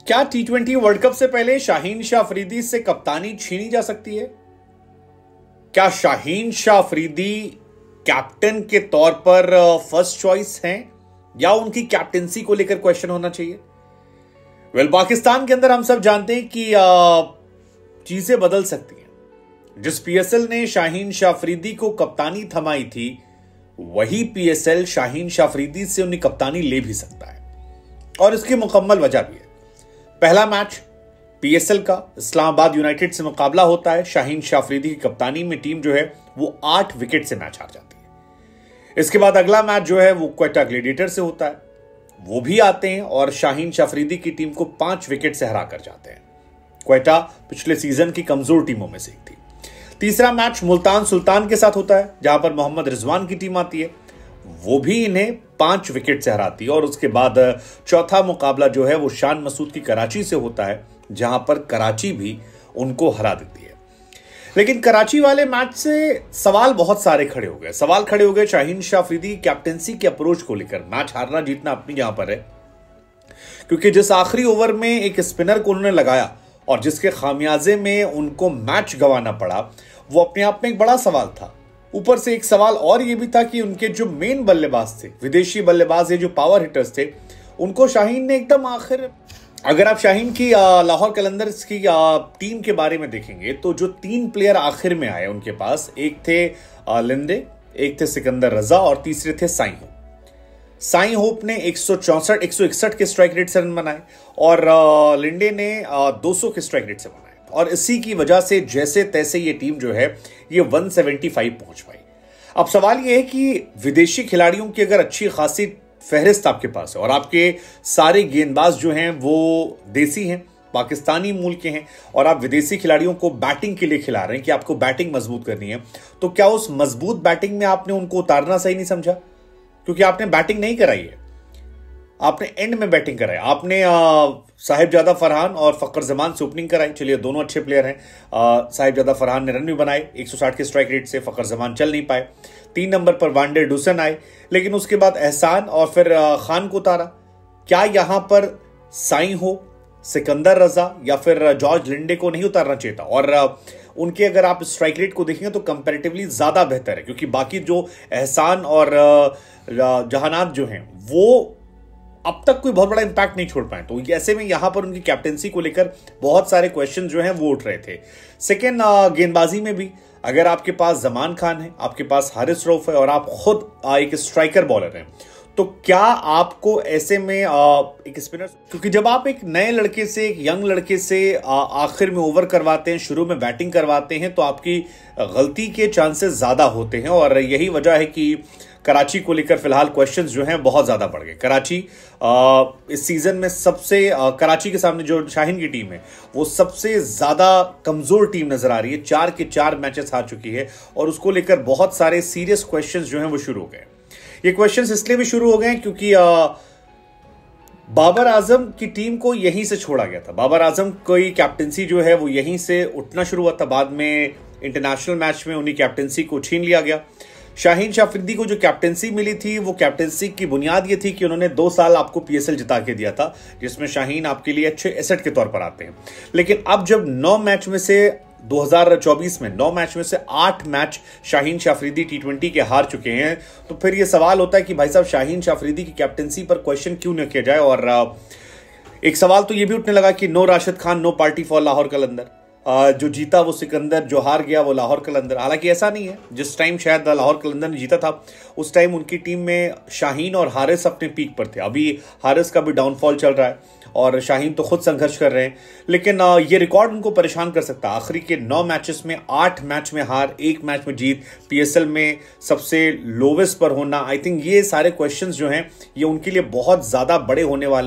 क्या टी20 world cup से पहले शाहीन शाह अफरीदी से कप्तानी छीनी जा सकती है? क्या शाहीन शाह अफरीदी कैप्टन के तौर पर फर्स्ट चॉइस हैं या उनकी कैप्टेंसी को लेकर क्वेश्चन होना चाहिए? पाकिस्तान के अंदर हम सब जानते हैं कि चीजें बदल सकती हैं। जिस पीएसएल ने शाहीन शाह अफरीदी को कप्तानी थमाई थी, वही पीएसएल शाहीन शाह अफरीदी से उन्हें कप्तानी ले भी सकता है, और इसकी मुकम्मल वजह भी है। पहला मैच पीएसएल का इस्लामाबाद यूनाइटेड से मुकाबला होता है। शाहीन शाह अफरीदी की कप्तानी में टीम जो है वो 8 विकेट से मैच हार जाती है। इसके बाद अगला मैच जो है वो क्वेटा ग्लेडिएटर से होता है, वो भी आते हैं और शाहीन शाह अफरीदी की टीम को 5 विकेट से हरा कर जाते हैं। क्वेटा पिछले सीजन की कमजोर टीमों में से एक थी। तीसरा मैच मुल्तान सुल्तान के साथ होता है, जहां पर मोहम्मद रिजवान की टीम आती है, वो भी इन्हें 5 विकेट से हराती है। और उसके बाद चौथा मुकाबला जो है वो शान मसूद की कराची से होता है, जहां पर कराची भी उनको हरा देती है। लेकिन कराची वाले मैच से सवाल बहुत सारे खड़े हो गए। सवाल खड़े हो गए शाहीन शाह अफरीदी कैप्टेंसी के अप्रोच को लेकर। मैच हारना जीतना अपनी जगह पर है, क्योंकि जिस आखिरी ओवर में एक स्पिनर को उन्होंने लगाया और जिसके खामियाजे में उनको मैच गंवाना पड़ा, वो अपने आप में एक बड़ा सवाल था। ऊपर से एक सवाल और ये भी था कि उनके जो मेन बल्लेबाज थे, विदेशी बल्लेबाज, ये जो पावर हिटर्स थे, उनको शाहीन ने एकदम आखिर, अगर आप शाहीन की लाहौर कलंदर्स की टीम के बारे में देखेंगे तो जो 3 प्लेयर आखिर में आए उनके पास, एक थे लिंडे, एक थे सिकंदर रजा और तीसरे थे साई होप। साई होप ने 161 के स्ट्राइक रेट से रन बनाए और लिंडे ने 200 के स्ट्राइक रेट से बनाए, और इसी की वजह से जैसे तैसे ये टीम जो है ये 175 पहुंच पाई। अब सवाल ये है कि विदेशी खिलाड़ियों की अगर अच्छी खासी फहरिस्त आपके पास है और आपके सारे गेंदबाज जो हैं वो देसी हैं, पाकिस्तानी मूल के हैं, और आप विदेशी खिलाड़ियों को बैटिंग के लिए खिला रहे हैं कि आपको बैटिंग मजबूत करनी है, तो क्या उस मजबूत बैटिंग में आपने उनको उतारना सही नहीं समझा? क्योंकि आपने बैटिंग नहीं कराई है, आपने एंड में बैटिंग कराई। आपने साहिबजादा फरहान और फखर जमान से ओपनिंग कराई। चलिए, दोनों अच्छे प्लेयर हैं। साहिबजादा फरहान ने रन भी बनाए 160 के स्ट्राइक रेट से, फखर जमान चल नहीं पाए। 3 नंबर पर वांडे डुसन आए, लेकिन उसके बाद एहसान और फिर खान को उतारा। क्या यहां पर साई हो, सिकंदर रजा या फिर जॉर्ज लिंडे को नहीं उतारना चाहिए था? और उनके अगर आप स्ट्राइक रेट को देखेंगे तो कंपैरेटिवली ज्यादा बेहतर है, क्योंकि बाकी जो एहसान और जहानात जो हैं वो अब तक कोई बहुत बड़ा इंपैक्ट नहीं छोड़ पाए। तो ऐसे में यहां पर उनकी कैप्टेंसी को लेकर बहुत सारे क्वेश्चन जो हैं वो उठ रहे थे। सेकेंड, गेंदबाजी में भी अगर आपके पास जमान खान है, आपके पास हारिस रऊफ है और आप खुद एक स्ट्राइकर बॉलर हैं, तो क्या आपको ऐसे में एक स्पिनर, क्योंकि जब आप एक नए लड़के से, एक यंग लड़के से आखिर में ओवर करवाते हैं, शुरू में बैटिंग करवाते हैं, तो आपकी गलती के चांसेस ज्यादा होते हैं। और यही वजह है कि कराची को लेकर फिलहाल क्वेश्चंस जो हैं बहुत ज्यादा बढ़ गए। कराची इस सीजन में सबसे, कराची के सामने जो शाहीन की टीम है वो सबसे ज्यादा कमजोर टीम नजर आ रही है। 4 के 4 मैचेस हार चुकी है और उसको लेकर बहुत सारे सीरियस क्वेश्चंस जो हैं वो शुरू हो गए। ये क्वेश्चंस इसलिए भी शुरू हो गए क्योंकि बाबर आजम की टीम को यहीं से छोड़ा गया था। बाबर आजम की कैप्टेंसी जो है वो यहीं से उठना शुरू हुआ था। बाद में इंटरनेशनल मैच में उन्हीं कैप्टेंसी को छीन लिया गया। शाहीन शाह अफरीदी को जो कैप्टेंसी मिली थी, वो कैप्टेंसी की बुनियाद ये थी कि उन्होंने 2 साल आपको पीएसएल जिता के दिया था, जिसमें शाहीन आपके लिए अच्छे एसेट के तौर पर आते हैं। लेकिन अब जब 9 मैच में से 2024 में 9 मैच में से 8 मैच शाहीन शाह अफरीदी टी20 के हार चुके हैं, तो फिर ये सवाल होता है कि भाई साहब शाहीन शाह अफरीदी की कैप्टेंसी पर क्वेश्चन क्यों न किया जाए। और एक सवाल तो ये भी उठने लगा कि no Rashid Khan, no party for Lahore Qalandar. जो जीता वो सिकंदर, जो हार गया वो लाहौर कलंदर। हालांकि ऐसा नहीं है, जिस टाइम शायद लाहौर कलंदर ने जीता था उस टाइम उनकी टीम में शाहीन और हारिस अपने पीक पर थे। अभी हारिस का भी डाउनफॉल चल रहा है और शाहीन तो खुद संघर्ष कर रहे हैं, लेकिन ये रिकॉर्ड उनको परेशान कर सकता है। आखिरी के 9 मैचेस में 8 मैच में हार, 1 मैच में जीत, पीएसएल में सबसे लोवेस्ट पर होना। आई थिंक ये सारे क्वेश्चंस जो हैं ये उनके लिए बहुत ज्यादा बड़े होने वाले हैं।